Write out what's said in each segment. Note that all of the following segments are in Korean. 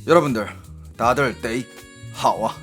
여러분들 다들 데이 하와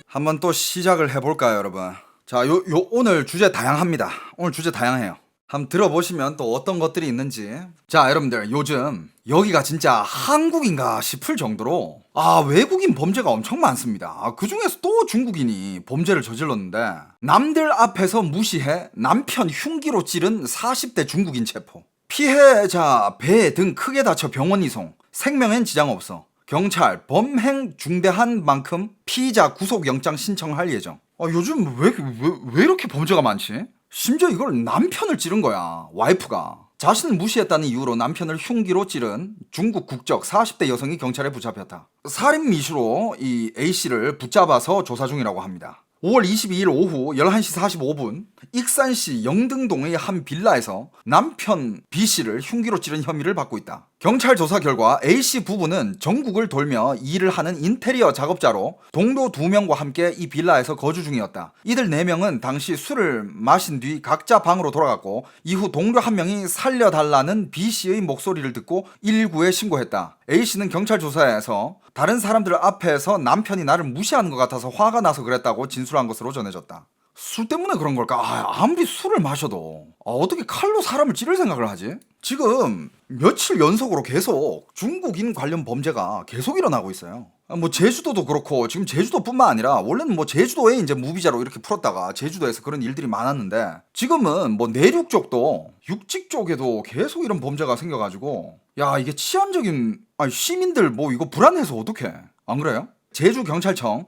한번 또 시작을 해볼까요 여러분. 자, 오늘 주제 다양합니다. 오늘 주제 다양해요. 한번 들어보시면 또 어떤 것들이 있는지. 자, 여러분들 요즘 여기가 진짜 한국인가 싶을 정도로 외국인 범죄가 엄청 많습니다. 그 중에서 또 중국인이 범죄를 저질렀는데 남들 앞에서 무시해 남편 흉기로 찌른 40대 중국인 체포. 피해자 배 등 크게 다쳐 병원 이송, 생명엔 지장 없어. 경찰 범행 중대한 만큼 피의자 구속영장 신청할 예정. 요즘 왜 이렇게 범죄가 많지? 심지어 이걸 남편을 찌른 거야. 와이프가 자신을 무시했다는 이유로 남편을 흉기로 찌른 중국 국적 40대 여성이 경찰에 붙잡혔다. 살인 미수로 이 A씨를 붙잡아서 조사 중이라고 합니다. 5월 22일 오후 11시 45분 익산시 영등동의 한 빌라에서 남편 B씨를 흉기로 찌른 혐의를 받고 있다. 경찰 조사 결과 A씨 부부는 전국을 돌며 일을 하는 인테리어 작업자로 동료 2명과 함께 이 빌라에서 거주 중이었다. 이들 4명은 당시 술을 마신 뒤 각자 방으로 돌아갔고 이후 동료 1명이 살려달라는 B씨의 목소리를 듣고 119에 신고했다. A씨는 경찰 조사에서 다른 사람들 앞에서 남편이 나를 무시하는 것 같아서 화가 나서 그랬다고 진술한 것으로 전해졌다. 술 때문에 그런 걸까? 아무리 술을 마셔도 어떻게 칼로 사람을 찌를 생각을 하지? 지금 며칠 연속으로 계속 중국인 관련 범죄가 계속 일어나고 있어요. 뭐 제주도도 그렇고 지금 제주도뿐만 아니라 원래는 뭐 제주도에 이제 무비자로 이렇게 풀었다가 제주도에서 그런 일들이 많았는데 지금은 뭐 내륙 쪽도 육지 쪽에도 계속 이런 범죄가 생겨가지고 이게 치안적인 시민들 뭐 이거 불안해서 어떡해. 안 그래요? 제주경찰청,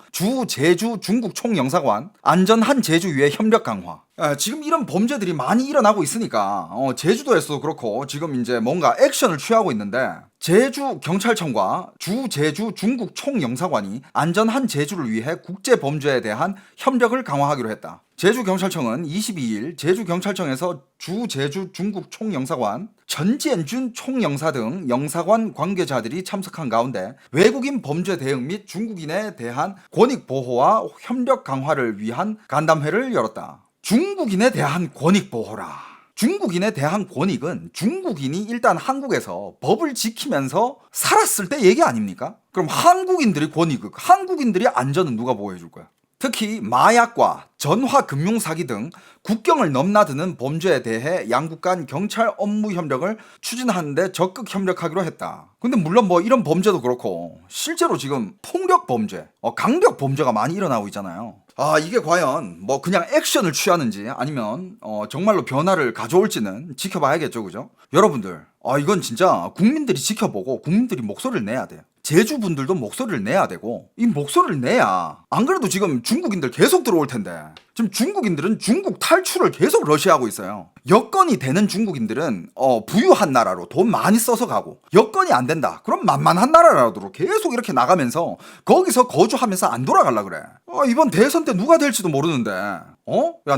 제주 중국 총영사관, 안전한 제주 위해 협력 강화. 지금 이런 범죄들이 많이 일어나고 있으니까 제주도에서도 그렇고 지금 이제 뭔가 액션을 취하고 있는데 제주경찰청과 제주 중국 총영사관이 안전한 제주를 위해 국제범죄에 대한 협력을 강화하기로 했다. 제주경찰청은 22일 제주경찰청에서 제주 중국 총영사관, 전지엔준 총영사 등 영사관 관계자들이 참석한 가운데 외국인 범죄 대응 및 중국인에 대한 권익 보호와 협력 강화를 위한 간담회를 열었다. 중국인에 대한 권익 보호라. 중국인에 대한 권익은 중국인이 일단 한국에서 법을 지키면서 살았을 때 얘기 아닙니까? 그럼 한국인들의 권익, 한국인들의 안전은 누가 보호해 줄 거야? 특히 마약과 전화 금융 사기 등 국경을 넘나드는 범죄에 대해 양국 간 경찰 업무 협력을 추진하는 데 적극 협력하기로 했다. 근데 물론 뭐 이런 범죄도 그렇고 실제로 지금 폭력 범죄, 강력 범죄가 많이 일어나고 있잖아요. 이게 과연 뭐 그냥 액션을 취하는지 아니면 정말로 변화를 가져올지는 지켜봐야겠죠, 그죠? 여러분들, 이건 진짜 국민들이 지켜보고 국민들이 목소리를 내야 돼요. 제주분들도 목소리를 내야 되고 이 목소리를 내야 안 그래도 지금 중국인들 계속 들어올 텐데 지금 중국인들은 중국 탈출을 계속 러시아하고 있어요. 여건이 되는 중국인들은 부유한 나라로 돈 많이 써서 가고 여건이 안 된다 그럼 만만한 나라라도 계속 이렇게 나가면서 거기서 거주하면서 안 돌아가려 그래. 이번 대선 때 누가 될지도 모르는데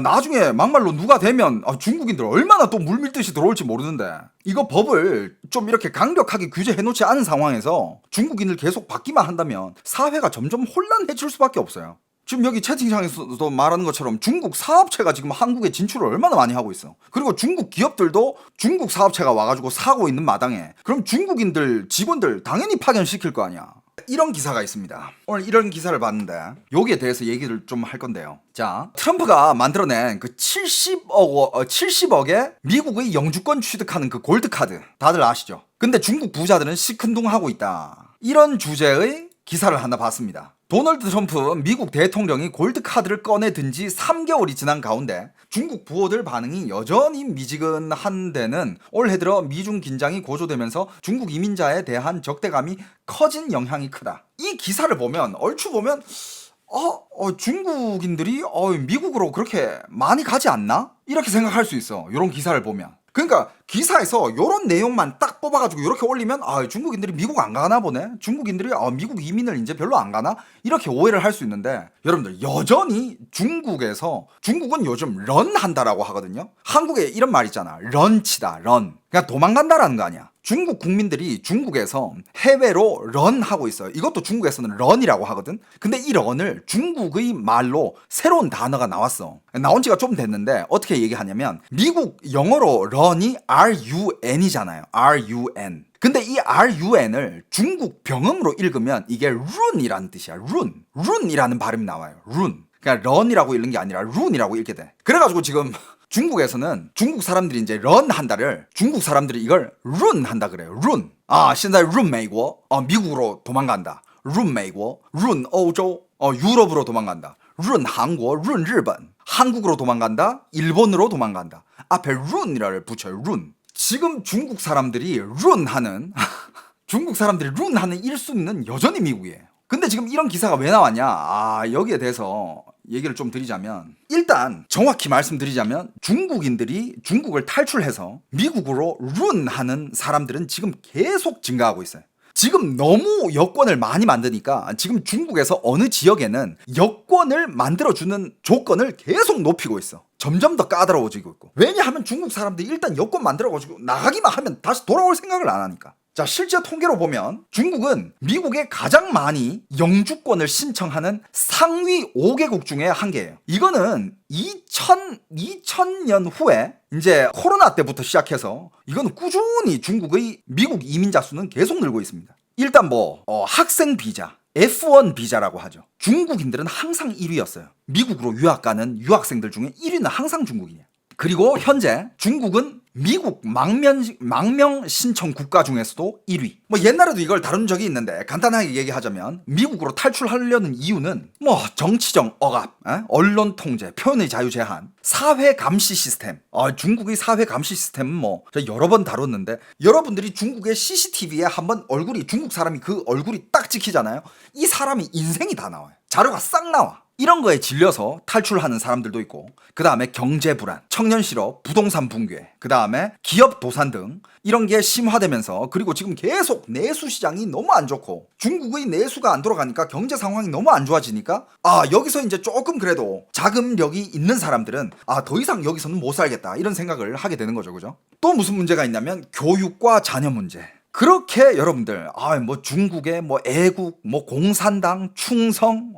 나중에 막말로 누가 되면 중국인들 얼마나 또 물밀듯이 들어올지 모르는데 이거 법을 좀 이렇게 강력하게 규제해놓지 않은 상황에서 중국인을 계속 받기만 한다면 사회가 점점 혼란해질 수밖에 없어요. 지금 여기 채팅창에서도 말하는 것처럼 중국 사업체가 지금 한국에 진출을 얼마나 많이 하고 있어. 그리고 중국 기업들도 중국 사업체가 와가지고 사고 있는 마당에 그럼 중국인들 직원들 당연히 파견시킬 거 아니야. 이런 기사가 있습니다. 오늘 이런 기사를 봤는데 여기에 대해서 얘기를 좀 할 건데요. 자, 트럼프가 만들어낸 그 70억에 미국의 영주권 취득하는 그 골드카드 다들 아시죠? 근데 중국 부자들은 시큰둥하고 있다. 이런 주제의 기사를 하나 봤습니다. 도널드 트럼프 미국 대통령이 골드카드를 꺼내든 지 3개월이 지난 가운데 중국 부호들 반응이 여전히 미지근한 데는 올해 들어 미중 긴장이 고조되면서 중국 이민자에 대한 적대감이 커진 영향이 크다. 이 기사를 보면 얼추 보면 중국인들이 미국으로 그렇게 많이 가지 않나? 이렇게 생각할 수 있어. 이런 기사를 보면. 그러니까 기사에서 이런 내용만 딱 뽑아가지고 이렇게 올리면 중국인들이 미국 안 가나 보네. 중국인들이 미국 이민을 이제 별로 안 가나? 이렇게 오해를 할 수 있는데 여러분들 여전히 중국은 요즘 런 한다라고 하거든요. 한국에 이런 말 있잖아. 런치다 런. 그냥 도망간다라는 거 아니야. 중국 국민들이 중국에서 해외로 런하고 있어요. 이것도 중국에서는 런이라고 하거든. 근데 이 런을 중국의 말로 새로운 단어가 나왔어. 나온 지가 좀 됐는데 어떻게 얘기하냐면 미국 영어로 런이 RUN이잖아요. RUN. 근데 이 RUN을 중국 병음으로 읽으면 이게 룬이라는 뜻이야. 룬이라는 발음이 나와요. 룬. 그러니까 런이라고 읽는 게 아니라 룬이라고 읽게 돼. 그래가지고 지금 중국에서는 중국 사람들이 이제 런 한다를 중국 사람들이 이걸 룬 한다 그래요. 룬. 아, 现在 룬 미국. 미국으로 도망간다. 룬 미국, 룬欧洲. 유럽으로 도망간다. 룬 한국, 룬 일본. 한국으로 도망간다. 일본으로 도망간다. 앞에 룬이라를 붙여요. 룬. 지금 중국 사람들이 룬 하는 중국 사람들이 룬 하는 1순위는 여전히 미국이에요. 근데 지금 이런 기사가 왜 나왔냐? 여기에 대해서 얘기를 좀 드리자면, 일단 정확히 말씀드리자면 중국인들이 중국을 탈출해서 미국으로 룬하는 사람들은 지금 계속 증가하고 있어요. 지금 너무 여권을 많이 만드니까 지금 중국에서 어느 지역에는 여권을 만들어주는 조건을 계속 높이고 있어. 점점 더 까다로워지고 있고. 왜냐하면 중국 사람들이 일단 여권 만들어가지고 나가기만 하면 다시 돌아올 생각을 안 하니까. 자, 실제 통계로 보면 중국은 미국에 가장 많이 영주권을 신청하는 상위 5개국 중에 한 개예요. 이거는 2000년 후에 이제 코로나 때부터 시작해서 이거는 꾸준히 중국의 미국 이민자 수는 계속 늘고 있습니다. 일단 학생 비자, F1 비자라고 하죠. 중국인들은 항상 1위였어요. 미국으로 유학 가는 유학생들 중에 1위는 항상 중국인이에요. 그리고 현재 중국은 미국 망명 신청 국가 중에서도 1위. 옛날에도 이걸 다룬 적이 있는데 간단하게 얘기하자면 미국으로 탈출하려는 이유는 정치적 억압, 언론 통제, 표현의 자유 제한, 사회 감시 시스템. 중국의 사회 감시 시스템은 제가 여러 번 다뤘는데 여러분들이 중국의 CCTV에 한번 중국 사람이 그 얼굴이 딱 찍히잖아요. 이 사람이 인생이 다 나와요. 자료가 싹 나와. 이런 거에 질려서 탈출하는 사람들도 있고, 그 다음에 경제 불안, 청년 실업, 부동산 붕괴, 그 다음에 기업 도산 등 이런 게 심화되면서, 그리고 지금 계속 내수 시장이 너무 안 좋고 중국의 내수가 안 돌아가니까 경제 상황이 너무 안 좋아지니까 여기서 이제 조금 그래도 자금력이 있는 사람들은 더 이상 여기서는 못 살겠다 이런 생각을 하게 되는 거죠. 그죠? 또 무슨 문제가 있냐면 교육과 자녀 문제. 그렇게 여러분들 중국의 애국, 공산당, 충성,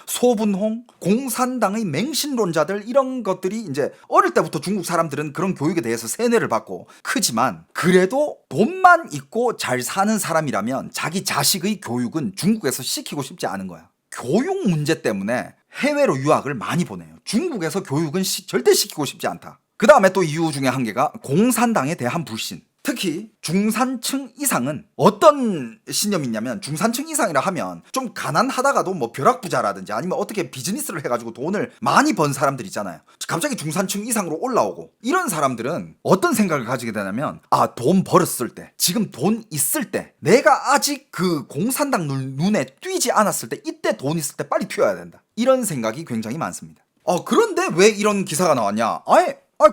소분홍, 공산당의 맹신론자들 이런 것들이 이제 어릴 때부터 중국 사람들은 그런 교육에 대해서 세뇌를 받고 크지만 그래도 돈만 있고 잘 사는 사람이라면 자기 자식의 교육은 중국에서 시키고 싶지 않은 거야. 교육 문제 때문에 해외로 유학을 많이 보내요. 중국에서 교육은 절대 시키고 싶지 않다. 그 다음에 또 이유 중에 한 개가 공산당에 대한 불신. 특히 중산층 이상은 어떤 신념이 있냐면, 중산층 이상이라 하면 좀 가난하다가도 벼락부자라든지 아니면 어떻게 비즈니스를 해가지고 돈을 많이 번 사람들 있잖아요. 갑자기 중산층 이상으로 올라오고, 이런 사람들은 어떤 생각을 가지게 되냐면 돈 벌었을 때, 지금 돈 있을 때, 내가 아직 그 공산당 눈에 띄지 않았을 때, 이때 돈 있을 때 빨리 튀어야 된다, 이런 생각이 굉장히 많습니다. 그런데 왜 이런 기사가 나왔냐?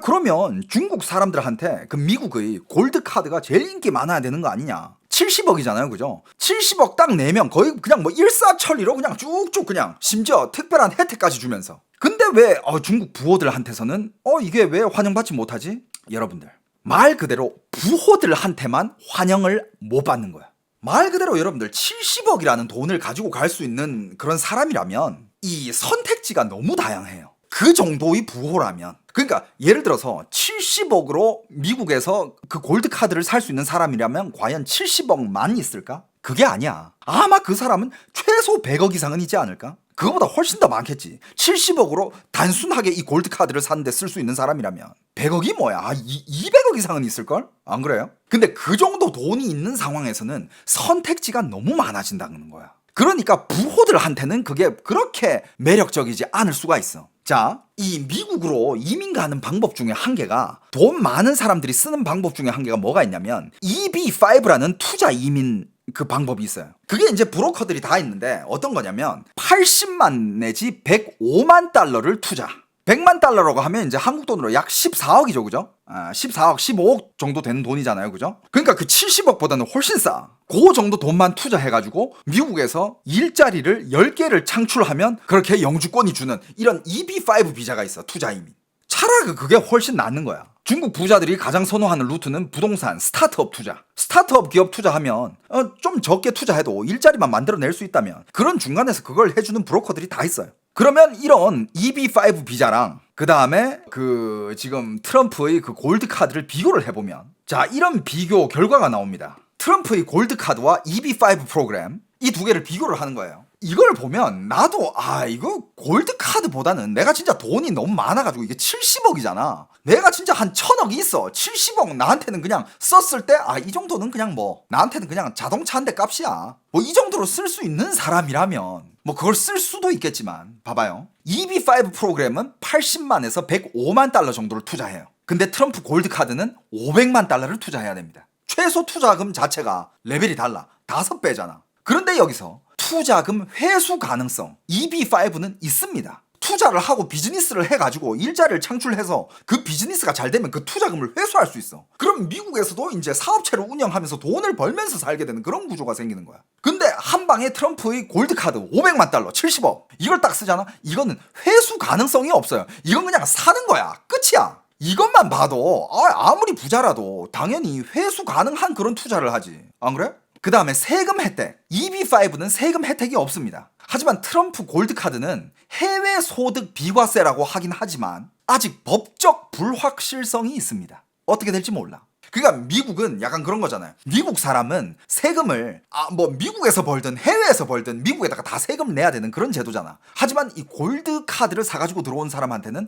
그러면 중국 사람들한테 그 미국의 골드카드가 제일 인기 많아야 되는 거 아니냐? 70억이잖아요. 그죠? 70억 딱 내면 거의 그냥 일사천리로 그냥 쭉쭉 그냥 심지어 특별한 혜택까지 주면서. 근데 왜 중국 부호들한테서는 이게 왜 환영받지 못하지? 여러분들, 말 그대로 부호들한테만 환영을 못 받는 거야. 말 그대로 여러분들 70억이라는 돈을 가지고 갈 수 있는 그런 사람이라면 이 선택지가 너무 다양해요. 그 정도의 부호라면. 그러니까 예를 들어서 70억으로 미국에서 그 골드카드를 살 수 있는 사람이라면 과연 70억만 있을까? 그게 아니야. 아마 그 사람은 최소 100억 이상은 있지 않을까? 그거보다 훨씬 더 많겠지. 70억으로 단순하게 이 골드카드를 사는데 쓸 수 있는 사람이라면 100억이 뭐야? 200억 이상은 있을걸? 안 그래요? 근데 그 정도 돈이 있는 상황에서는 선택지가 너무 많아진다는 거야. 그러니까 부호들한테는 그게 그렇게 매력적이지 않을 수가 있어. 자, 이 미국으로 이민 가는 방법 중에 한 개가, 돈 많은 사람들이 쓰는 방법 중에 한 개가 뭐가 있냐면 EB5라는 투자 이민 그 방법이 있어요. 그게 이제 브로커들이 다 있는데 어떤 거냐면 80만 내지 105만 달러를 투자. 100만 달러라고 하면 이제 한국 돈으로 약 14억이죠. 그죠? 14억, 15억 정도 되는 돈이잖아요. 그죠? 그러니까 그 70억보다는 훨씬 싸. 그 정도 돈만 투자해가지고 미국에서 일자리를 10개를 창출하면 그렇게 영주권이 주는 이런 EB5 비자가 있어. 투자 이민. 차라리 그게 훨씬 낫는 거야. 중국 부자들이 가장 선호하는 루트는 부동산, 스타트업 투자. 스타트업 기업 투자하면 좀 적게 투자해도 일자리만 만들어낼 수 있다면 그런 중간에서 그걸 해주는 브로커들이 다 있어요. 그러면 이런 EB5 비자랑 그 다음에 그 지금 트럼프의 그 골드 카드를 비교를 해보면 자, 이런 비교 결과가 나옵니다. 트럼프의 골드 카드와 EB5 프로그램 이 두 개를 비교를 하는 거예요. 이걸 보면 나도 이거 골드 카드보다는 내가 진짜 돈이 너무 많아가지고 이게 70억이잖아. 내가 진짜 한 1000억이 있어. 70억 나한테는 그냥 썼을 때 이 정도는 그냥 뭐 나한테는 그냥 자동차 한 대 값이야. 뭐 이 정도로 쓸 수 있는 사람이라면 뭐 그걸 쓸 수도 있겠지만 봐봐요. EB5 프로그램은 80만에서 105만 달러 정도를 투자해요. 근데 트럼프 골드 카드는 500만 달러를 투자해야 됩니다. 최소 투자금 자체가 레벨이 달라. 5배잖아. 그런데 여기서 투자금 회수 가능성 EB5는 있습니다. 투자를 하고 비즈니스를 해가지고 일자리를 창출해서 그 비즈니스가 잘 되면 그 투자금을 회수할 수 있어. 그럼 미국에서도 이제 사업체를 운영하면서 돈을 벌면서 살게 되는 그런 구조가 생기는 거야. 근데 한 방에 트럼프의 골드카드 500만 달러 70억 이걸 딱 쓰잖아. 이거는 회수 가능성이 없어요. 이건 그냥 사는 거야. 끝이야. 이것만 봐도 아무리 부자라도 당연히 회수 가능한 그런 투자를 하지. 안 그래? 그 다음에 세금 혜택. EB5는 세금 혜택이 없습니다. 하지만 트럼프 골드카드는 해외 소득 비과세라고 하긴 하지만 아직 법적 불확실성이 있습니다. 어떻게 될지 몰라. 그러니까 미국은 약간 그런 거잖아요. 미국 사람은 세금을 뭐 미국에서 벌든 해외에서 벌든 미국에다가 다 세금을 내야 되는 그런 제도잖아. 하지만 이 골드카드를 사가지고 들어온 사람한테는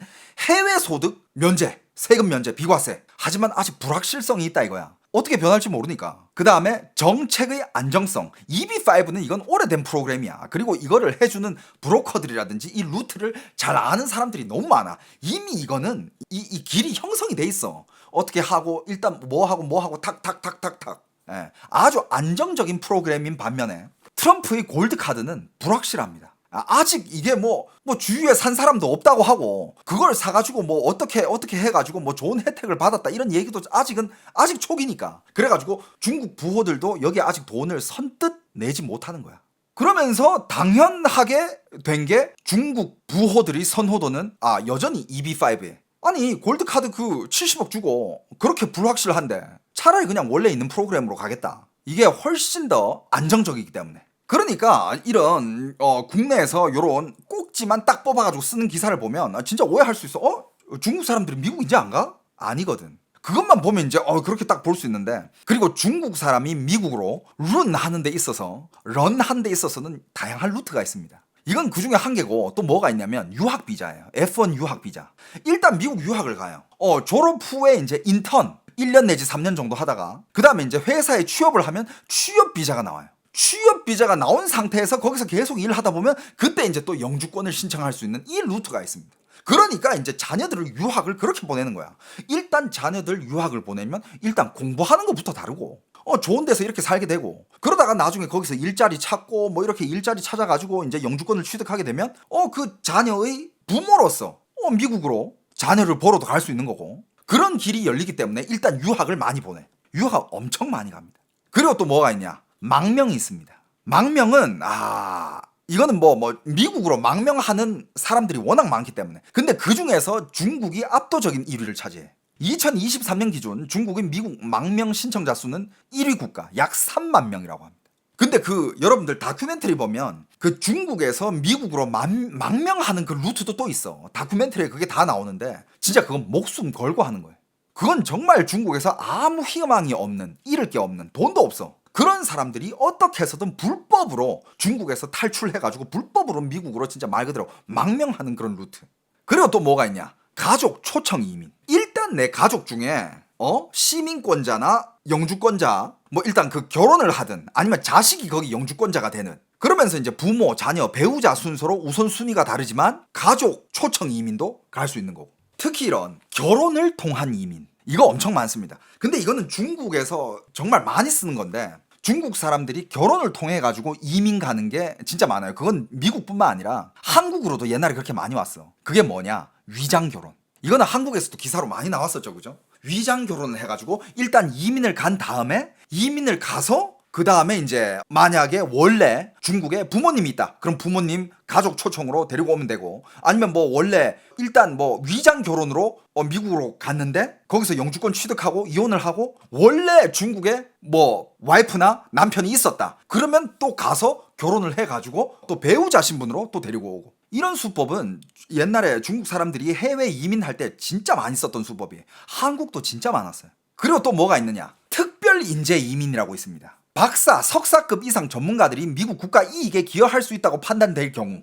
해외 소득 면제, 세금 면제, 비과세. 하지만 아직 불확실성이 있다 이거야. 어떻게 변할지 모르니까. 그 다음에 정책의 안정성. EB5는 이건 오래된 프로그램이야. 그리고 이거를 해주는 브로커들이라든지 이 루트를 잘 아는 사람들이 너무 많아. 이미 이거는 이 길이 형성이 돼 있어. 어떻게 하고 일단 뭐 하고 탁탁탁탁탁. 아주 안정적인 프로그램인 반면에 트럼프의 골드카드는 불확실합니다. 아직 이게 뭐 주위에 산 사람도 없다고 하고 그걸 사가지고 뭐 어떻게 해가지고 뭐 좋은 혜택을 받았다 이런 얘기도 아직 초기니까. 그래가지고 중국 부호들도 여기에 아직 돈을 선뜻 내지 못하는 거야. 그러면서 당연하게 된 게 중국 부호들이 선호도는 여전히 EB5에 아니 골드카드 그 70억 주고 그렇게 불확실한데 차라리 그냥 원래 있는 프로그램으로 가겠다. 이게 훨씬 더 안정적이기 때문에. 그러니까 이런 국내에서 이런 꼭지만 딱 뽑아가지고 쓰는 기사를 보면 진짜 오해할 수 있어. 중국 사람들은 미국 이제 안 가? 아니거든. 그것만 보면 이제 그렇게 딱 볼 수 있는데, 그리고 중국 사람이 미국으로 런 하는 데 있어서는 다양한 루트가 있습니다. 이건 그 중에 한 개고 또 뭐가 있냐면 유학 비자예요. F1 유학 비자. 일단 미국 유학을 가요. 졸업 후에 이제 인턴 1년 내지 3년 정도 하다가 그 다음에 이제 회사에 취업을 하면 취업 비자가 나와요. 취업 비자가 나온 상태에서 거기서 계속 일을 하다 보면 그때 이제 또 영주권을 신청할 수 있는 이 루트가 있습니다. 그러니까 이제 자녀들을 유학을 그렇게 보내는 거야. 일단 자녀들 유학을 보내면 일단 공부하는 것부터 다르고 좋은 데서 이렇게 살게 되고 그러다가 나중에 거기서 일자리 찾고 뭐 이렇게 일자리 찾아가지고 이제 영주권을 취득하게 되면 그 자녀의 부모로서 미국으로 자녀를 보러도 갈 수 있는 거고 그런 길이 열리기 때문에 일단 유학을 많이 보내. 유학 엄청 많이 갑니다. 그리고 또 뭐가 있냐? 망명이 있습니다. 망명은 이거는 뭐 미국으로 망명하는 사람들이 워낙 많기 때문에. 근데 그 중에서 중국이 압도적인 1위를 차지해. 2023년 기준 중국의 미국 망명 신청자 수는 1위 국가 약 3만 명이라고 합니다. 근데 여러분들 다큐멘터리 보면 그 중국에서 미국으로 망명하는 그 루트도 또 있어. 다큐멘터리에 그게 다 나오는데 진짜 그건 목숨 걸고 하는 거예요. 그건 정말 중국에서 아무 희망이 없는, 잃을 게 없는, 돈도 없어. 그런 사람들이 어떻게 해서든 불법으로 중국에서 탈출해가지고 불법으로 미국으로 진짜 말 그대로 망명하는 그런 루트. 그리고 또 뭐가 있냐? 가족 초청 이민. 일단 내 가족 중에 시민권자나 영주권자 뭐 일단 그 결혼을 하든 아니면 자식이 거기 영주권자가 되는 그러면서 이제 부모, 자녀, 배우자 순서로 우선순위가 다르지만 가족 초청 이민도 갈 수 있는 거고. 특히 이런 결혼을 통한 이민 이거 엄청 많습니다. 근데 이거는 중국에서 정말 많이 쓰는 건데 중국 사람들이 결혼을 통해 가지고 이민 가는 게 진짜 많아요. 그건 미국뿐만 아니라 한국으로도 옛날에 그렇게 많이 왔어. 그게 뭐냐? 위장 결혼. 이거는 한국에서도 기사로 많이 나왔었죠, 그죠? 위장 결혼을 해가지고 일단 이민을 간 다음에 이민을 가서 그 다음에 이제 만약에 원래 중국에 부모님이 있다. 그럼 부모님 가족 초청으로 데리고 오면 되고, 아니면 뭐 원래 일단 뭐 위장 결혼으로 미국으로 갔는데 거기서 영주권 취득하고 이혼을 하고 원래 중국에 뭐 와이프나 남편이 있었다. 그러면 또 가서 결혼을 해가지고 또 배우자 신분으로 또 데리고 오고. 이런 수법은 옛날에 중국 사람들이 해외 이민할 때 진짜 많이 썼던 수법이에요. 한국도 진짜 많았어요. 그리고 또 뭐가 있느냐? 특별 인재 이민이라고 있습니다. 박사, 석사급 이상 전문가들이 미국 국가 이익에 기여할 수 있다고 판단될 경우,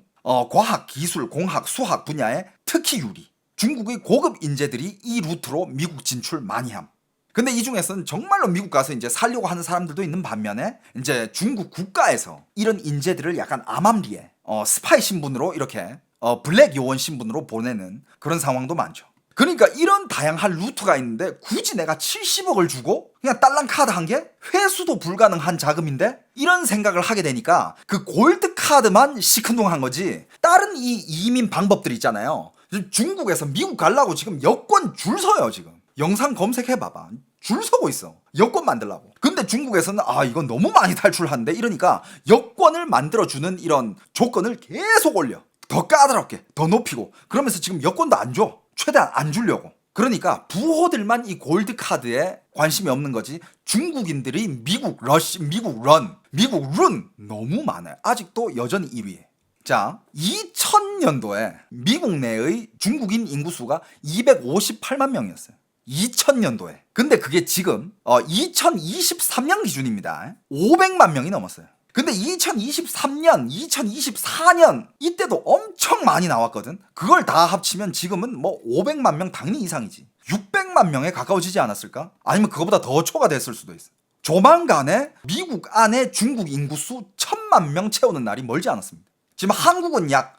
과학, 기술, 공학, 수학 분야에 특히 유리. 중국의 고급 인재들이 이 루트로 미국 진출 많이 함. 근데 이 중에서는 정말로 미국 가서 이제 살려고 하는 사람들도 있는 반면에 이제 중국 국가에서 이런 인재들을 약간 암암리에 스파이 신분으로 이렇게 블랙 요원 신분으로 보내는 그런 상황도 많죠. 그러니까 이런 다양한 루트가 있는데 굳이 내가 70억을 주고 그냥 딸랑 카드 한 개? 회수도 불가능한 자금인데? 이런 생각을 하게 되니까 그 골드 카드만 시큰둥한 거지, 다른 이 이민 방법들이 있잖아요. 중국에서 미국 가려고 지금 여권 줄 서요. 지금 영상 검색해봐봐. 줄 서고 있어. 여권 만들라고. 근데 중국에서는 이건 너무 많이 탈출하는데 이러니까 여권을 만들어주는 이런 조건을 계속 올려. 더 까다롭게, 더 높이고. 그러면서 지금 여권도 안 줘. 최대한 안 주려고. 그러니까 부호들만 이 골드 카드에 관심이 없는 거지, 중국인들이 미국 룬 너무 많아요. 아직도 여전히 1위에. 자, 2000년도에 미국 내의 중국인 인구수가 258만 명이었어요. 2000년도에. 근데 그게 지금 2023년 기준입니다. 500만 명이 넘었어요. 근데 2023년, 2024년 이때도 엄청 많이 나왔거든. 그걸 다 합치면 지금은 뭐 500만 명 당연히 이상이지. 600만 명에 가까워지지 않았을까? 아니면 그거보다 더 초과됐을 수도 있어. 조만간에 미국 안에 중국 인구수 1000만 명 채우는 날이 멀지 않았습니다. 지금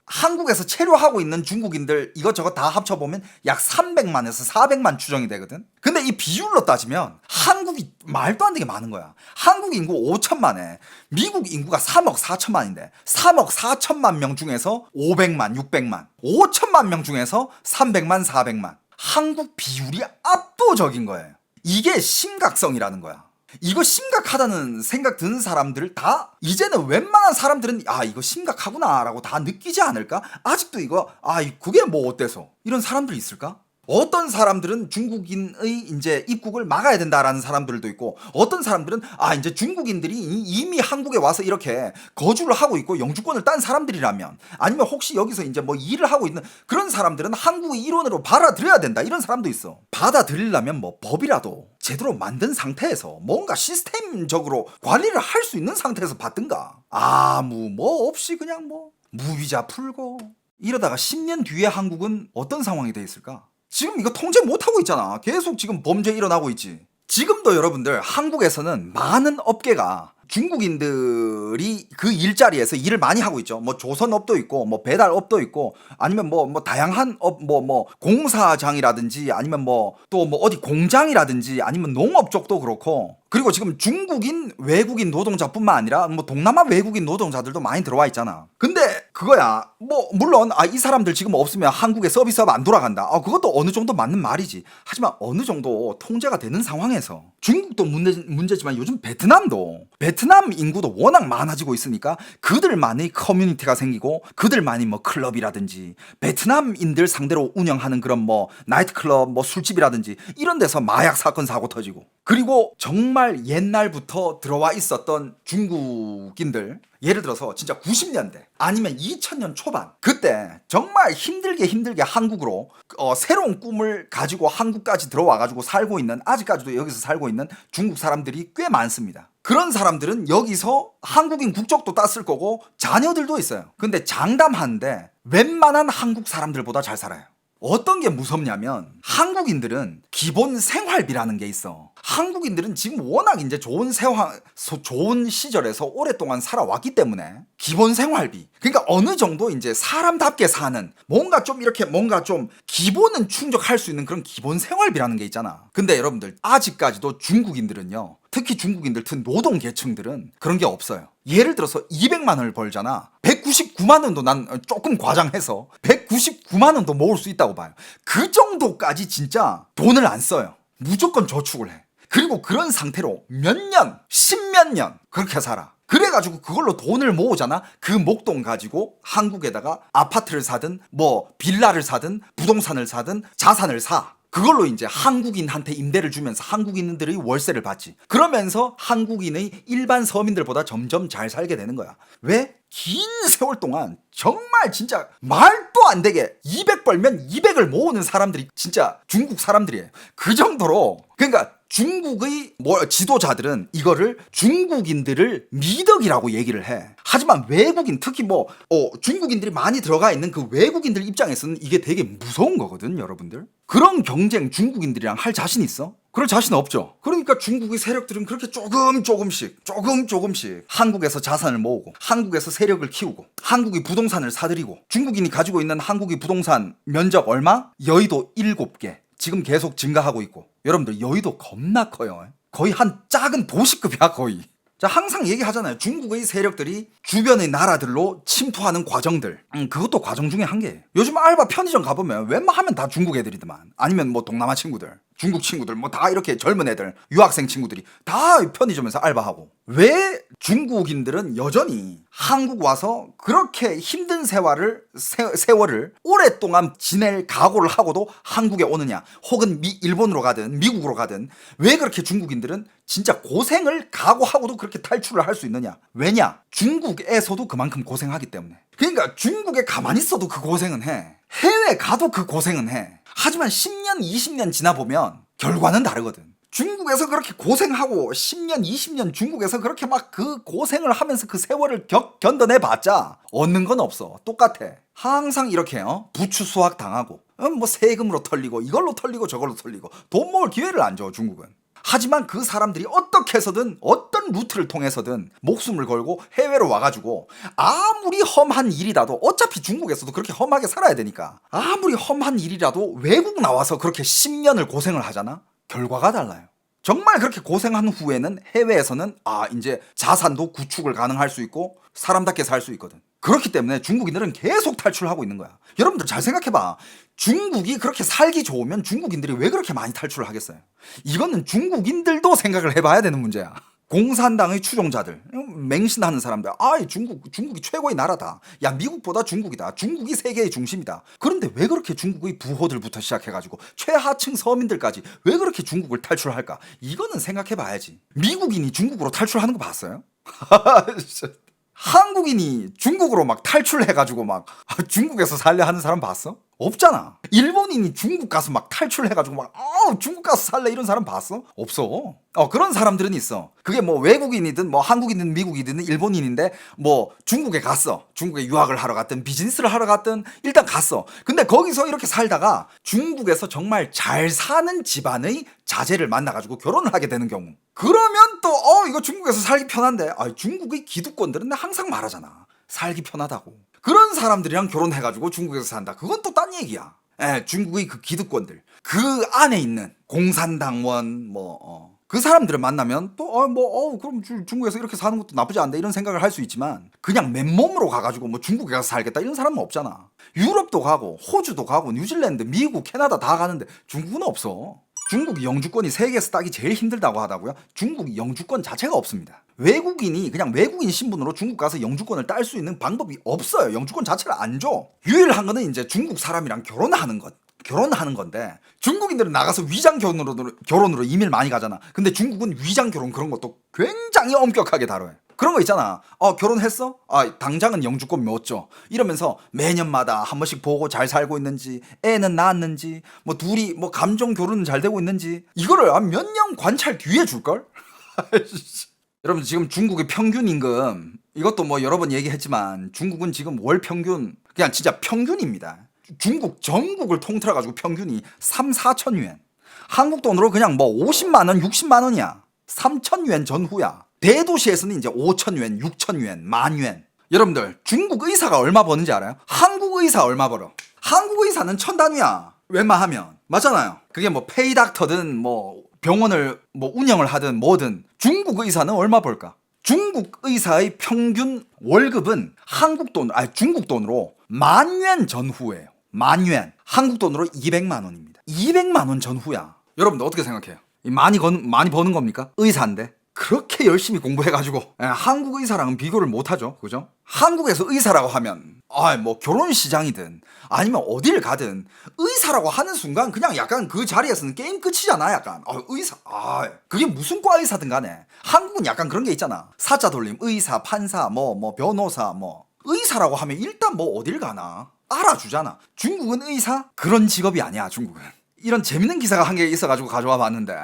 한국에서 체류하고 있는 중국인들 이것저것 다 합쳐보면 약 300만에서 400만 추정이 되거든. 근데 이 비율로 따지면 한국이 말도 안 되게 많은 거야. 한국 인구 5천만에 미국 인구가 3억 4천만인데 3억 4천만 명 중에서 500만, 600만, 5천만 명 중에서 300만, 400만. 한국 비율이 압도적인 거예요. 이게 심각성이라는 거야. 이거 심각하다는 생각 드는 사람들 다 이제는 웬만한 사람들은 이거 심각하구나 라고 다 느끼지 않을까? 아직도 이거 그게 뭐 어때서 이런 사람들이 있을까? 어떤 사람들은 중국인의 이제 입국을 막아야 된다라는 사람들도 있고, 어떤 사람들은 이제 중국인들이 이미 한국에 와서 이렇게 거주를 하고 있고 영주권을 딴 사람들이라면, 아니면 혹시 여기서 이제 뭐 일을 하고 있는 그런 사람들은 한국의 일원으로 받아들여야 된다, 이런 사람도 있어. 받아들이려면 뭐 법이라도 제대로 만든 상태에서 뭔가 시스템적으로 관리를 할 수 있는 상태에서 받든가, 아무 뭐 없이 그냥 뭐 무비자 풀고 이러다가 10년 뒤에 한국은 어떤 상황이 돼 있을까? 지금 이거 통제 못하고 있잖아. 계속 지금 범죄 일어나고 있지. 지금도 여러분들 한국에서는 많은 업계가 중국인들이 그 일자리에서 일을 많이 하고 있죠. 뭐 조선업도 있고, 뭐 배달업도 있고, 아니면 뭐 다양한 업, 뭐 공사장이라든지, 아니면 뭐 또 뭐 어디 공장이라든지, 아니면 농업 쪽도 그렇고. 그리고 지금 중국인 외국인 노동자뿐만 아니라 뭐 동남아 외국인 노동자들도 많이 들어와 있잖아. 근데 그거야, 뭐 물론 이 사람들 지금 없으면 한국의 서비스업 안 돌아간다, 그것도 어느 정도 맞는 말이지. 하지만 어느 정도 통제가 되는 상황에서, 중국도 문제지만 요즘 베트남 인구도 워낙 많아지고 있으니까 그들만의 커뮤니티가 생기고, 그들만의 뭐 클럽이라든지, 베트남인들 상대로 운영하는 그런 뭐 나이트클럽, 뭐 술집이라든지 이런 데서 마약 사건 사고 터지고, 그리고 정말 옛날부터 들어와 있었던 중국인들, 예를 들어서 진짜 90년대 아니면 2000년 초반, 그때 정말 힘들게 한국으로 새로운 꿈을 가지고 한국까지 들어와가지고 살고 있는, 아직까지도 여기서 살고 있는 중국 사람들이 꽤 많습니다. 그런 사람들은 여기서 한국인 국적도 땄을 거고 자녀들도 있어요. 근데 장담하는데 웬만한 한국 사람들보다 잘 살아요. 어떤 게 무섭냐면, 한국인들은 기본 생활비라는 게 있어. 한국인들은 지금 워낙 이제 좋은 시절에서 오랫동안 살아왔기 때문에 기본 생활비, 그러니까 어느 정도 이제 사람답게 사는, 뭔가 좀 기본은 충족할 수 있는 그런 기본 생활비라는 게 있잖아. 근데 여러분들 아직까지도 중국인들은요, 특히 중국인들 튼 노동 계층들은 그런 게 없어요. 예를 들어서 200만 원을 벌잖아. 199만 원도 난 조금 과장해서 199만 원도 모을 수 있다고 봐요. 그 정도까지 진짜 돈을 안 써요. 무조건 저축을 해. 그리고 그런 상태로 몇 년, 십몇 년 그렇게 살아. 그래가지고 그걸로 돈을 모으잖아. 그 목돈 가지고 한국에다가 아파트를 사든 뭐 빌라를 사든 부동산을 사든 자산을 사. 그걸로 이제 한국인한테 임대를 주면서 한국인들의 월세를 받지. 그러면서 한국인의 일반 서민들보다 점점 잘 살게 되는 거야. 왜? 긴 세월 동안 정말 진짜 말도 안 되게 200 벌면 200을 모으는 사람들이 진짜 중국 사람들이에요. 그 정도로. 그러니까 중국의 지도자들은 이거를 중국인들을 미덕이라고 얘기를 해. 하지만 외국인, 특히 중국인들이 많이 들어가 있는 그 외국인들 입장에서는 이게 되게 무서운 거거든, 여러분들. 그런 경쟁 중국인들이랑 할 자신 있어? 그럴 자신 없죠. 그러니까 중국의 세력들은 그렇게 조금씩 한국에서 자산을 모으고 한국에서 세력을 키우고 한국이 부동산을 사들이고, 중국인이 가지고 있는 한국의 부동산 면적 얼마? 여의도 7개. 지금 계속 증가하고 있고, 여러분들 여의도 겁나 커요. 거의 한 작은 도시급이야 거의. 자, 항상 얘기하잖아요. 중국의 세력들이 주변의 나라들로 침투하는 과정들. 그것도 과정 중에 한 개예요. 요즘 알바 편의점 가보면 웬만하면 다 중국 애들이더만. 아니면 동남아 친구들, 중국 친구들, 다 이렇게 젊은 애들, 유학생 친구들이 다 편의점에서 알바하고. 왜 중국인들은 여전히 한국 와서 그렇게 힘든 세월을 오랫동안 지낼 각오를 하고도 한국에 오느냐, 혹은 일본으로 가든 미국으로 가든, 왜 그렇게 중국인들은 진짜 고생을 각오하고도 그렇게 탈출을 할 수 있느냐? 왜냐? 중국에서도 그만큼 고생하기 때문에. 그러니까 중국에 가만히 있어도 그 고생은 해. 해외 가도 그 고생은 해. 하지만 10년, 20년 지나보면 결과는 다르거든. 중국에서 그렇게 고생하고 10년, 20년 중국에서 그렇게 막 그 고생을 하면서 그 세월을 견뎌내봤자 얻는 건 없어. 똑같아. 항상 이렇게 부추 수확 당하고 세금으로 털리고 이걸로 털리고 저걸로 털리고 돈 모을 기회를 안 줘, 중국은. 하지만 그 사람들이 어떻게 해서든 어떤 루트를 통해서든 목숨을 걸고 해외로 와가지고, 아무리 험한 일이라도, 어차피 중국에서도 그렇게 험하게 살아야 되니까, 아무리 험한 일이라도 외국 나와서 그렇게 10년을 고생을 하잖아? 결과가 달라요. 정말 그렇게 고생한 후에는 해외에서는 이제 자산도 구축을 가능할 수 있고 사람답게 살 수 있거든. 그렇기 때문에 중국인들은 계속 탈출하고 있는 거야. 여러분들 잘 생각해봐. 중국이 그렇게 살기 좋으면 중국인들이 왜 그렇게 많이 탈출을 하겠어요? 이거는 중국인들도 생각을 해봐야 되는 문제야. 공산당의 추종자들, 맹신하는 사람들, 중국이 최고의 나라다. 야, 미국보다 중국이다. 중국이 세계의 중심이다. 그런데 왜 그렇게 중국의 부호들부터 시작해가지고 최하층 서민들까지 왜 그렇게 중국을 탈출할까? 이거는 생각해봐야지. 미국인이 중국으로 탈출하는 거 봤어요? 한국인이 중국으로 막 탈출해가지고 막 중국에서 살려 하는 사람 봤어? 없잖아. 일본인이 중국 가서 막 탈출해가지고 막 중국 가서 살래 이런 사람 봤어? 없어. 그런 사람들은 있어. 그게 외국인이든 한국인이든 미국이든 일본인인데 중국에 갔어. 중국에 유학을 하러 갔든 비즈니스를 하러 갔든 일단 갔어. 근데 거기서 이렇게 살다가 중국에서 정말 잘 사는 집안의 자제를 만나가지고 결혼을 하게 되는 경우, 그러면 또 이거 중국에서 살기 편한데, 중국의 기득권들은 항상 말하잖아, 살기 편하다고. 그런 사람들이랑 결혼해가지고 중국에서 산다. 그건 또 딴 얘기야. 중국의 그 기득권들, 그 안에 있는 공산당원 그 사람들을 만나면 또 그럼 중국에서 이렇게 사는 것도 나쁘지 않다 이런 생각을 할 수 있지만, 그냥 맨몸으로 가가지고 중국에 가서 살겠다 이런 사람은 없잖아. 유럽도 가고 호주도 가고 뉴질랜드, 미국, 캐나다 다 가는데 중국은 없어. 중국 영주권이 세계에서 따기 제일 힘들다고 하다고요? 중국 영주권 자체가 없습니다. 외국인이 그냥 외국인 신분으로 중국 가서 영주권을 딸 수 있는 방법이 없어요. 영주권 자체를 안 줘. 유일한 거는 이제 중국 사람이랑 결혼하는 건데, 중국인들은 나가서 위장 결혼으로 이민을 많이 가잖아. 근데 중국은 위장 결혼 그런 것도 굉장히 엄격하게 다뤄요. 그런 거 있잖아. 결혼했어? 당장은 영주권 못 줘. 이러면서 매년마다 한 번씩 보고 잘 살고 있는지, 애는 낳았는지, 둘이 감정 교류는 잘 되고 있는지, 이거를 몇 년 관찰 뒤에 줄걸? 여러분, 지금 중국의 평균 임금, 이것도 여러 번 얘기했지만 중국은 지금 월 평균, 그냥 진짜 평균입니다. 중국 전국을 통틀어가지고 평균이 3, 4천 yuan. 한국 돈으로 그냥 50만 원, 60만 원이야. 3천 yuan 전후야. 대도시에서는 이제 5천 yuan, 6천 yuan, 10,000 yuan. 여러분들, 중국 의사가 얼마 버는지 알아요? 한국 의사 얼마 벌어? 한국 의사는 1,000단위야. 웬만하면. 맞잖아요. 그게 페이닥터든 병원을 운영을 하든 뭐든, 중국 의사는 얼마 벌까? 중국 의사의 평균 월급은 중국 돈으로 10,000yuan 전후예요. 10,000yuan. 한국 돈으로 200만 원입니다. 200만 원 전후야. 여러분들 어떻게 생각해요? 많이 버는 겁니까? 의사인데. 그렇게 열심히 공부해가지고 한국 의사랑은 비교를 못하죠. 그죠? 한국에서 의사라고 하면 뭐 결혼 시장이든 아니면 어딜 가든 의사라고 하는 순간 그냥 약간 그 자리에서는 게임 끝이잖아. 약간 의사 그게 무슨 과 의사든 간에 한국은 약간 그런 게 있잖아. 사자 돌림 의사 판사 뭐 변호사 뭐 의사라고 하면 일단 뭐 어딜 가나 알아주잖아. 중국은 의사? 그런 직업이 아니야. 중국은. 이런 재밌는 기사가 한 개 있어가지고 가져와 봤는데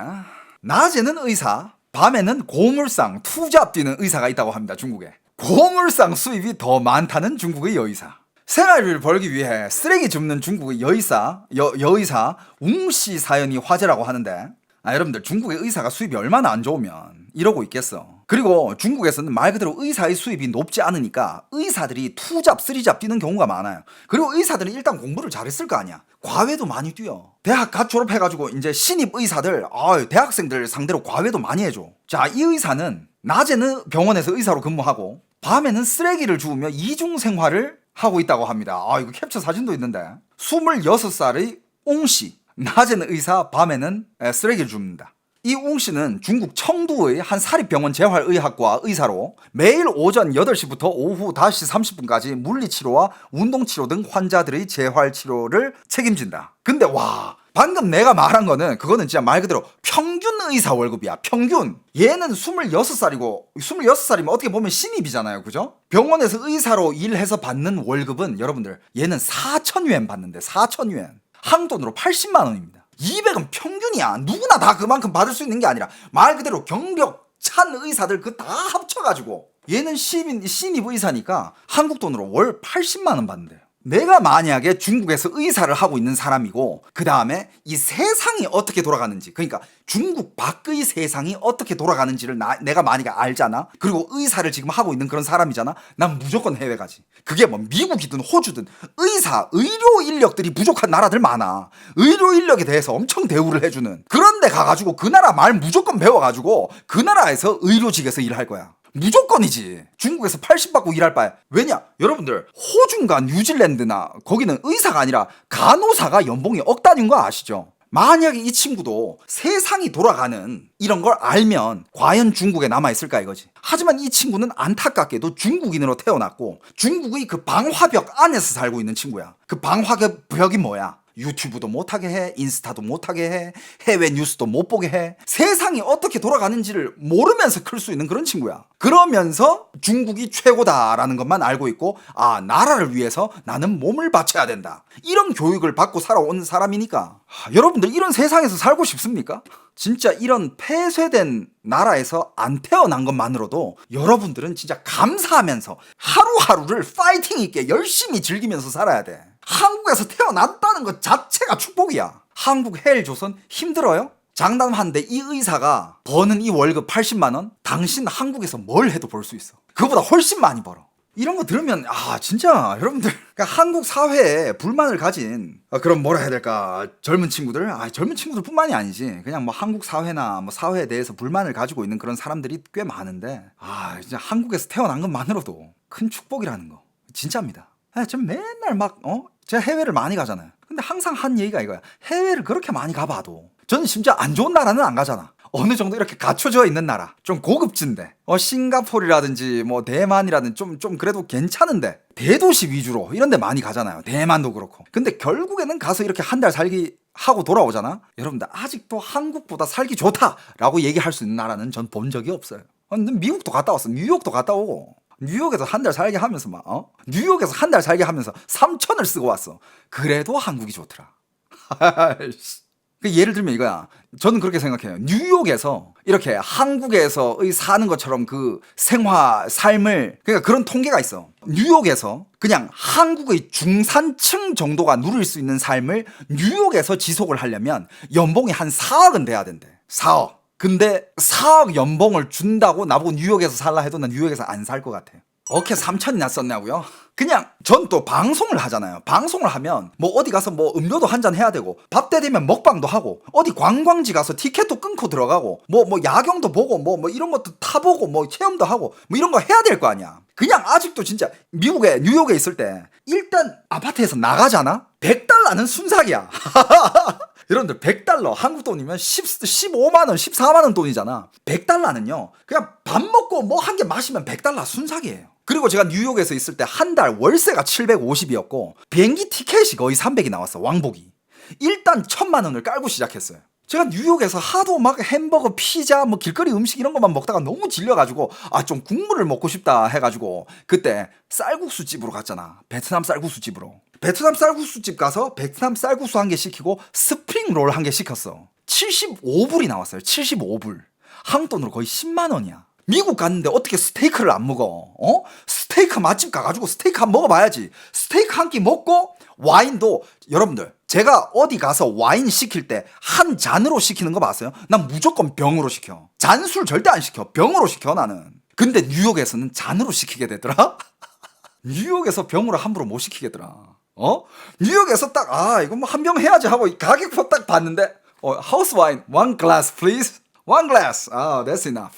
낮에는 의사, 밤에는 고물상 투잡 뛰는 의사가 있다고 합니다. 중국에. 고물상 수입이 더 많다는 중국의 여의사. 생활비를 벌기 위해 쓰레기 줍는 중국의 여의사 웅씨 사연이 화제라고 하는데 여러분들 중국의 의사가 수입이 얼마나 안 좋으면 이러고 있겠어. 그리고 중국에서는 말 그대로 의사의 수입이 높지 않으니까 의사들이 투잡, 쓰리잡 뛰는 경우가 많아요. 그리고 의사들은 일단 공부를 잘했을 거 아니야. 과외도 많이 뛰어. 대학 갓 졸업해가지고 이제 신입 의사들, 대학생들 상대로 과외도 많이 해줘. 자, 이 의사는 낮에는 병원에서 의사로 근무하고 밤에는 쓰레기를 주우며 이중 생활을 하고 있다고 합니다. 이거 캡처 사진도 있는데 26살의 옹씨. 낮에는 의사, 밤에는 쓰레기를 줍니다. 이 웅씨는 중국 청두의 한 사립병원 재활의학과 의사로 매일 오전 8시부터 오후 5시 30분까지 물리치료와 운동치료 등 환자들의 재활치료를 책임진다. 근데 방금 내가 말한 거는 그거는 진짜 말 그대로 평균 의사 월급이야. 평균. 얘는 26살이면 어떻게 보면 신입이잖아요. 그죠? 병원에서 의사로 일해서 받는 월급은 여러분들 얘는 4,000유엔 받는데 4,000유엔. 한국 돈으로 80만 원입니다. 200은 평균이야. 누구나 다 그만큼 받을 수 있는 게 아니라 말 그대로 경력 찬 의사들 그 다 합쳐가지고 얘는 신입 의사니까 한국 돈으로 월 80만 원 받는데요. 내가 만약에 중국에서 의사를 하고 있는 사람이고 그 다음에 이 세상이 어떻게 돌아가는지, 그러니까 중국 밖의 세상이 어떻게 돌아가는지를 내가 만약에 알잖아. 그리고 의사를 지금 하고 있는 그런 사람이잖아. 난 무조건 해외 가지. 그게 뭐 미국이든 호주든 의료 인력들이 부족한 나라들 많아. 의료 인력에 대해서 엄청 대우를 해주는 그런 데 가가지고 그 나라 말 무조건 배워가지고 그 나라에서 의료직에서 일할 거야. 무조건이지. 중국에서 80 받고 일할 바에. 왜냐? 여러분들 호주인가 뉴질랜드나 거기는 의사가 아니라 간호사가 연봉이 억 단위인 거 아시죠? 만약에 이 친구도 세상이 돌아가는 이런 걸 알면 과연 중국에 남아있을까 이거지. 하지만 이 친구는 안타깝게도 중국인으로 태어났고 중국의 그 방화벽 안에서 살고 있는 친구야. 그 방화벽이 뭐야? 유튜브도 못하게 해, 인스타도 못하게 해, 해외 뉴스도 못 보게 해. 세상이 어떻게 돌아가는지를 모르면서 클 수 있는 그런 친구야. 그러면서 중국이 최고다라는 것만 알고 있고 나라를 위해서 나는 몸을 바쳐야 된다. 이런 교육을 받고 살아온 사람이니까 여러분들 이런 세상에서 살고 싶습니까? 진짜 이런 폐쇄된 나라에서 안 태어난 것만으로도 여러분들은 진짜 감사하면서 하루하루를 파이팅 있게 열심히 즐기면서 살아야 돼. 한국에서 태어났다는 것 자체가 축복이야. 한국 헬조선 힘들어요? 장담하는데 이 의사가 버는 이 월급 80만 원 당신 한국에서 뭘 해도 벌 수 있어. 그거보다 훨씬 많이 벌어. 이런 거 들으면 진짜 여러분들 그러니까 한국 사회에 불만을 가진 그럼 뭐라 해야 될까 젊은 친구들 젊은 친구들뿐만이 아니지 그냥 뭐 한국 사회나 뭐 사회에 대해서 불만을 가지고 있는 그런 사람들이 꽤 많은데 진짜 한국에서 태어난 것만으로도 큰 축복이라는 거 진짜입니다. 전 맨날 제가 해외를 많이 가잖아요. 근데 항상 한 얘기가 이거야. 해외를 그렇게 많이 가봐도 저는 심지어 안 좋은 나라는 안 가잖아. 어느 정도 이렇게 갖춰져 있는 나라, 좀 고급진데 싱가포르라든지 뭐 대만이라든지 좀 그래도 괜찮은데 대도시 위주로 이런 데 많이 가잖아요. 대만도 그렇고. 근데 결국에는 가서 이렇게 한 달 살기 하고 돌아오잖아. 여러분들 아직도 한국보다 살기 좋다라고 얘기할 수 있는 나라는 전 본 적이 없어요. 미국도 갔다 왔어. 뉴욕도 갔다 오고 뉴욕에서 한 달 살게 하면서 뉴욕에서 한 달 살게 하면서 3천을 쓰고 왔어. 그래도 한국이 좋더라. 예를 들면 이거야. 저는 그렇게 생각해요. 뉴욕에서 이렇게 한국에서의 사는 것처럼 그 삶을 그러니까 그런 통계가 있어. 뉴욕에서 그냥 한국의 중산층 정도가 누릴 수 있는 삶을 뉴욕에서 지속을 하려면 연봉이 한 4억은 돼야 된대. 4억. 근데 4억 연봉을 준다고 나보고 뉴욕에서 살라 해도 난 뉴욕에서 안 살 것 같아요. 어떻게 3천이나 썼냐고요? 그냥 전 또 방송을 하잖아요. 방송을 하면 뭐 어디 가서 뭐 음료도 한잔 해야 되고 밥 때 되면 먹방도 하고 어디 관광지 가서 티켓도 끊고 들어가고 뭐 야경도 보고 뭐 이런 것도 타보고 뭐 체험도 하고 뭐 이런 거 해야 될 거 아니야. 그냥 아직도 진짜 미국에 뉴욕에 있을 때 일단 아파트에서 나가잖아? $100는 순삭이야. 여러분들 100달러 한국 돈이면 15만원 14만원 돈이잖아. 100달러는요 그냥 밥 먹고 뭐 한 개 마시면 100달러 순삭이에요. 그리고 제가 뉴욕에서 있을 때 한 달 월세가 750이었고 비행기 티켓이 거의 300이 나왔어. 왕복이. 일단 1000만원을 깔고 시작했어요. 제가 뉴욕에서 하도 막 햄버거, 피자, 뭐 길거리 음식 이런 것만 먹다가 너무 질려가지고 좀 국물을 먹고 싶다 해가지고 그때 쌀국수 집으로 갔잖아. 베트남 쌀국수 집으로. 베트남 쌀국수 집 가서 베트남 쌀국수 한 개 시키고 스프링 롤 한 개 시켰어. 75불이 나왔어요. 75불. 한국 돈으로 거의 10만 원이야. 미국 갔는데 어떻게 스테이크를 안 먹어? 스테이크 맛집 가가지고 스테이크 한 번 먹어봐야지. 스테이크 한 끼 먹고 와인도 여러분들 제가 어디 가서 와인 시킬 때 한 잔으로 시키는 거 봤어요? 난 무조건 병으로 시켜. 잔술 절대 안 시켜. 병으로 시켜 나는. 근데 뉴욕에서는 잔으로 시키게 되더라. 뉴욕에서 병으로 함부로 못 시키겠더라. 뉴욕에서 딱 이거 뭐 한 병 해야지 하고 가격표 딱 봤는데 하우스 와인 one glass please. one glass. That's enough.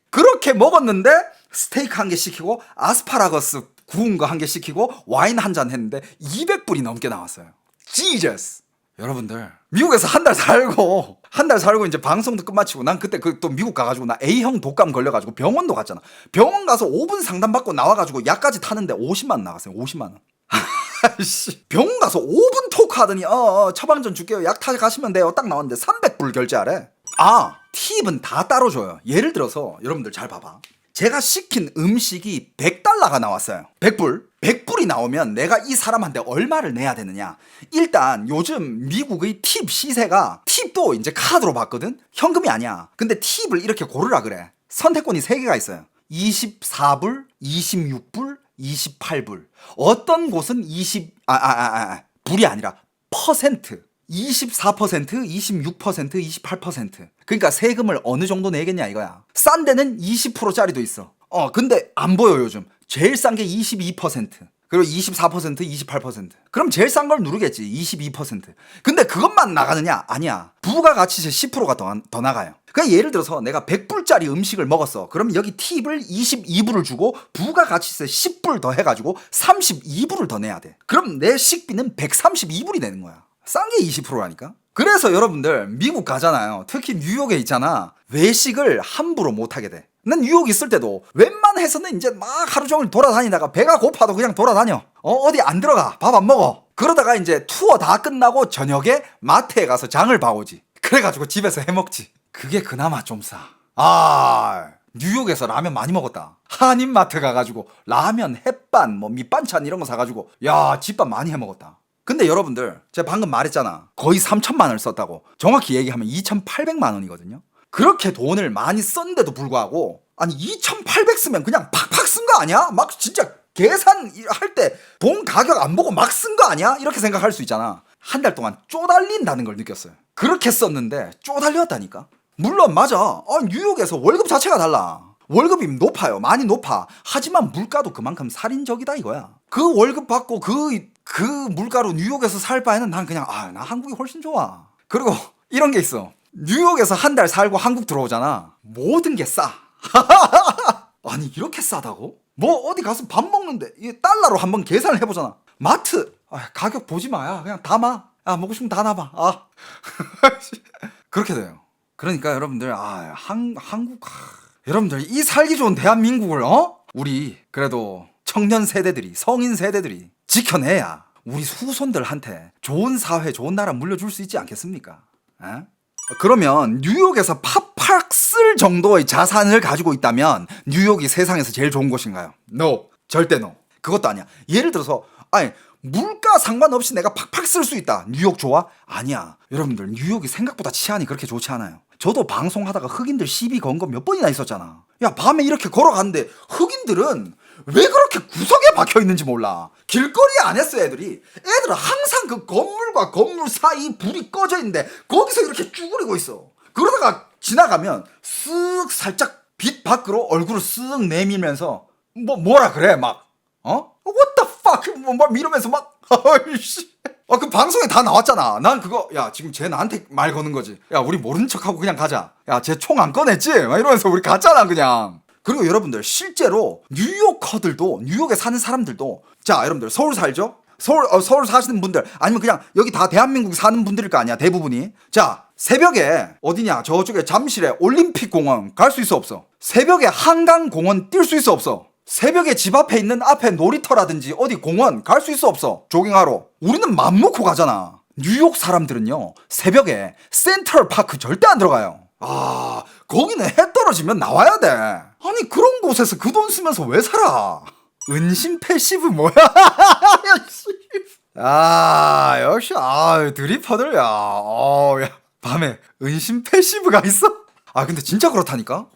그렇게 먹었는데 스테이크 한 개 시키고 아스파라거스 구운 거 한 개 시키고 와인 한 잔 했는데 200불이 넘게 나왔어요. 지저스. 여러분들 미국에서 한 달 살고 이제 방송도 끝마치고 난 그때 또 미국 가가지고 나 A형 독감 걸려가지고 병원도 갔잖아. 병원 가서 5분 상담받고 나와가지고 약까지 타는데 50만 원 나갔어요. 50만 원. 병원 가서 5분 토크 하더니 처방전 줄게요. 약 타가시면 돼요. 딱 나왔는데 300불 결제하래. 팁은 다 따로 줘요. 예를 들어서 여러분들 잘 봐봐. 제가 시킨 음식이 100달러가 나왔어요. 100불. 100불이 나오면 내가 이 사람한테 얼마를 내야 되느냐. 일단 요즘 미국의 팁 시세가 팁도 이제 카드로 받거든. 현금이 아니야. 근데 팁을 이렇게 고르라 그래. 선택권이 3개가 있어요. 24불, 26불, 28불. 어떤 곳은 불이 아니라 퍼센트. 24%, 26%, 28%. 그러니까 세금을 어느 정도 내겠냐 이거야. 싼 데는 20%짜리도 있어. 근데 안 보여 요즘. 제일 싼 게 22%. 그리고 24%, 28%. 그럼 제일 싼 걸 누르겠지. 22%. 근데 그것만 나가느냐? 아니야. 부가가치세 10%가 더 나가요. 그냥 예를 들어서 내가 100불짜리 음식을 먹었어. 그럼 여기 팁을 22불을 주고 부가가치세 10불 더 해가지고 32불을 더 내야 돼. 그럼 내 식비는 132불이 되는 거야. 싼 게 20%라니까? 그래서 여러분들 미국 가잖아요. 특히 뉴욕에 있잖아. 외식을 함부로 못하게 돼. 난 뉴욕 있을 때도 웬만해서는 이제 막 하루 종일 돌아다니다가 배가 고파도 그냥 돌아다녀. 어디 안 들어가. 밥 안 먹어. 그러다가 이제 투어 다 끝나고 저녁에 마트에 가서 장을 봐오지. 그래가지고 집에서 해먹지. 그게 그나마 좀 싸. 뉴욕에서 라면 많이 먹었다. 한인마트 가가지고 라면, 햇반, 뭐 밑반찬 이런 거 사가지고 집밥 많이 해먹었다. 근데 여러분들 제가 방금 말했잖아. 거의 3천만 원을 썼다고. 정확히 얘기하면 2,800만 원이거든요. 그렇게 돈을 많이 썼는데도 불구하고 2,800 쓰면 그냥 팍팍 쓴 거 아니야? 막 진짜 계산할 때 돈 가격 안 보고 막 쓴 거 아니야? 이렇게 생각할 수 있잖아. 한 달 동안 쪼달린다는 걸 느꼈어요. 그렇게 썼는데 쪼달렸다니까. 물론 맞아. 뉴욕에서 월급 자체가 달라. 월급이 높아요. 많이 높아. 하지만 물가도 그만큼 살인적이다 이거야. 그 월급 받고 그 물가로 뉴욕에서 살 바에는 난 그냥 나 한국이 훨씬 좋아. 그리고 이런 게 있어. 뉴욕에서 한 달 살고 한국 들어오잖아. 모든 게 싸. 아니 이렇게 싸다고? 뭐 어디 가서 밥 먹는데 이 달러로 한번 계산을 해보잖아. 마트 가격 보지 마야. 그냥 담아. 먹고 싶으면 다 놔봐. 그렇게 돼요. 그러니까 여러분들 한국 여러분들 이 살기 좋은 대한민국을 우리 그래도 청년 세대들이 성인 세대들이 지켜내야 우리 후손들한테 좋은 사회 좋은 나라 물려줄 수 있지 않겠습니까? 그러면 뉴욕에서 팍팍 쓸 정도의 자산을 가지고 있다면 뉴욕이 세상에서 제일 좋은 곳인가요? No. 절대 no. 그것도 아니야. 예를 들어서 물가 상관없이 내가 팍팍 쓸 수 있다. 뉴욕 좋아? 아니야. 여러분들 뉴욕이 생각보다 치안이 그렇게 좋지 않아요. 저도 방송하다가 흑인들 시비 건 거 몇 번이나 있었잖아. 밤에 이렇게 걸어가는데 흑인들은 왜 그렇게 구석에 박혀 있는지 몰라. 길거리에 안 했어 애들은 항상 그 건물과 건물 사이 불이 꺼져 있는데 거기서 이렇게 쭈그리고 있어. 그러다가 지나가면 쓱 살짝 빛 밖으로 얼굴을 쓱 내밀면서 뭐라 그래 막 What the fuck 막 이러면서 막 그 방송에 다 나왔잖아. 난 그거 지금 쟤 나한테 말 거는 거지. 우리 모른 척하고 그냥 가자. 쟤 총 안 꺼냈지? 막 이러면서 우리 갔잖아 그냥. 그리고 여러분들 실제로 뉴욕커들도 뉴욕에 사는 사람들도 자 여러분들 서울 살죠? 서울 사시는 분들 아니면 그냥 여기 다 대한민국 사는 분들일 거 아니야 대부분이. 자 새벽에 어디냐 저쪽에 잠실에 올림픽공원 갈 수 있어 없어? 새벽에 한강공원 뛸 수 있어 없어? 새벽에 집 앞에 있는 앞에 놀이터라든지 어디 공원 갈 수 있어 없어? 조깅하러. 우리는 맘 놓고 가잖아. 뉴욕 사람들은요 새벽에 센트럴파크 절대 안 들어가요. 아 거기는 해 떨어지면 나와야 돼. 아니 그런 곳에서 그 돈 쓰면서 왜 살아? 은신 패시브 뭐야? 아 역시 드리퍼들 야 밤에 은신 패시브가 있어? 아 근데 진짜 그렇다니까?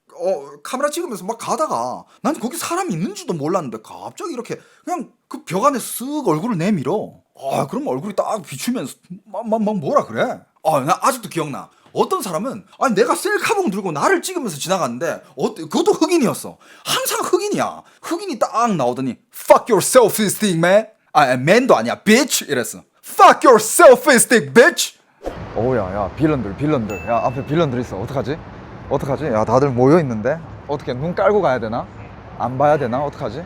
카메라 찍으면서 막 가다가 난 거기 사람이 있는지도 몰랐는데 갑자기 이렇게 그냥 그 벽 안에 쓱 얼굴을 내밀어. 그럼 얼굴이 딱 비추면서 막 뭐라 그래? 나 아직도 기억나. 어떤 사람은 아니 내가 셀카봉 들고 나를 찍으면서 지나갔는데 그것도 흑인이었어. 항상 흑인이야. 흑인이 딱 나오더니 Fuck your self-esteem man. man도 아니야 bitch 이랬어. Fuck your self-esteem bitch. 야 빌런들 야 앞에 빌런들 있어. 어떡하지? 야 다들 모여있는데 어떻게 눈 깔고 가야 되나? 안 봐야 되나? 어떡하지?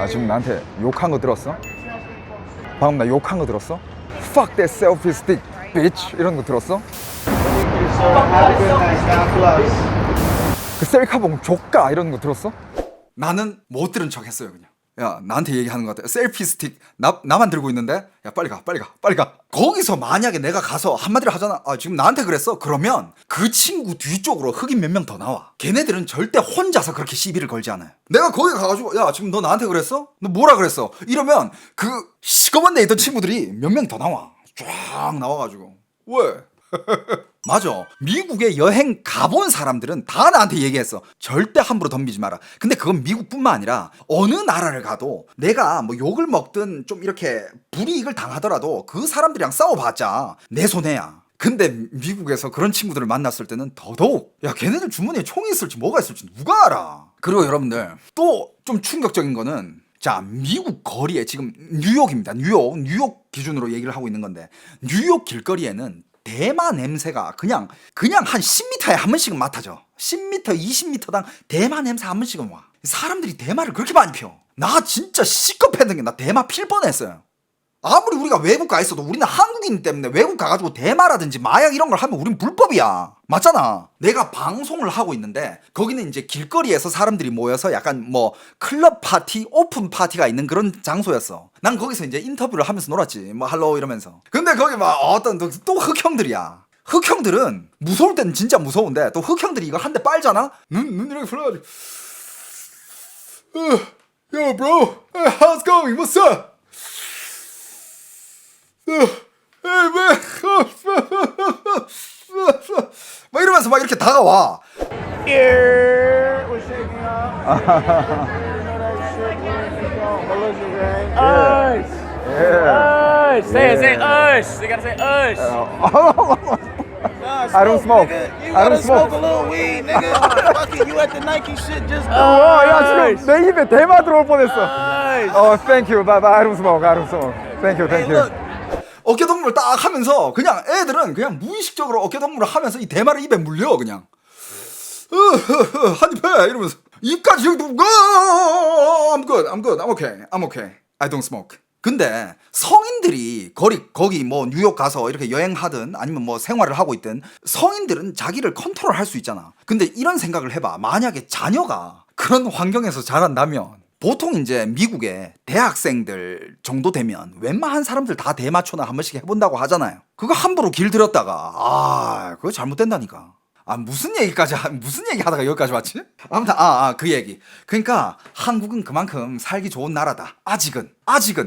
지금 나한테 욕한 거 들었어? 방금 나 욕한 거 들었어? Fuck that self-esteem bitch 이런 거 들었어? 그 셀카봉 조까 이런 거 들었어? 나는 못 들은 척 했어요 그냥. 야 나한테 얘기하는 것 같아. 셀피 스틱 나만 들고 있는데 야 빨리 가 거기서 만약에 내가 가서 한마디를 하잖아. 지금 나한테 그랬어? 그러면 그 친구 뒤쪽으로 흑인 몇 명 더 나와. 걔네들은 절대 혼자서 그렇게 시비를 걸지 않아요. 내가 거기 가가지고 야 지금 너 나한테 그랬어? 너 뭐라 그랬어? 이러면 그 시커먼 데 있던 친구들이 몇 명 더 나와. 쫙 나와가지고 왜? 맞아. 미국에 여행 가본 사람들은 다 나한테 얘기했어. 절대 함부로 덤비지 마라. 근데 그건 미국뿐만 아니라 어느 나라를 가도 내가 뭐 욕을 먹든 좀 이렇게 불이익을 당하더라도 그 사람들이랑 싸워봤자 내 손해야. 근데 미국에서 그런 친구들을 만났을 때는 더더욱 야 걔네들 주머니에 총이 있을지 뭐가 있을지 누가 알아. 그리고 여러분들 또 좀 충격적인 거는 자 미국 거리에 지금 뉴욕입니다. 뉴욕 기준으로 얘기를 하고 있는 건데 뉴욕 길거리에는 대마 냄새가 그냥 한 10m에 한 번씩은 맡아져. 10m, 20m당 대마 냄새 한 번씩은 와. 사람들이 대마를 그렇게 많이 펴. 나 진짜 시겁했던 게 나 대마 필 뻔했어요. 아무리 우리가 외국 가 있어도 우리는 한국인 때문에 외국 가가지고 대마라든지 마약 이런 걸 하면 우린 불법이야. 맞잖아. 내가 방송을 하고 있는데 거기는 이제 길거리에서 사람들이 모여서 약간 뭐 클럽 파티, 오픈 파티가 있는 그런 장소였어. 난 거기서 이제 인터뷰를 하면서 놀았지. 뭐 할로 이러면서. 근데 거기 막 어떤 또 흑형들이야. 흑형들은 무서울 때는 진짜 무서운데 또 흑형들이 이거 한 대 빨잖아? 눈 이렇게 풀어가지고 Yo bro, how's going? What's up? Hey man. 막 이러면서 막 이렇게 다가와. Here, we're shaking up. You know that shit when you go Melissa gang. Us. Yeah. Us. Say us. You gotta say us. I don't smoke. Nigga. You I don't gotta smoke. smoke a little weed, nigga. Fucking you at the Nike shit just 야 지금 내 입에 대마 들어올 뻔했어. Us. Thank you. Bye bye. I don't smoke. Thank you. Hey, look. 어깨동무를 딱 하면서 그냥 애들은 그냥 무의식적으로 어깨동무를 하면서 이 대마를 입에 물려 그냥. 한입 해 이러면서 입까지 여기 I'm good. I'm okay. I don't smoke. 근데 성인들이 거기 뭐 뉴욕 가서 이렇게 여행하든 아니면 뭐 생활을 하고 있든 성인들은 자기를 컨트롤할 수 있잖아. 근데 이런 생각을 해봐. 만약에 자녀가 그런 환경에서 자란다면 보통 이제 미국에 대학생들 정도 되면 웬만한 사람들 다 대마초나 한 번씩 해본다고 하잖아요. 그거 함부로 길들였다가 그거 잘못된다니까. 무슨 얘기 하다가 여기까지 왔지? 아무튼 그 얘기. 그러니까 한국은 그만큼 살기 좋은 나라다. 아직은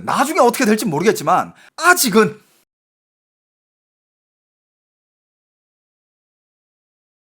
나중에 어떻게 될지 모르겠지만 아직은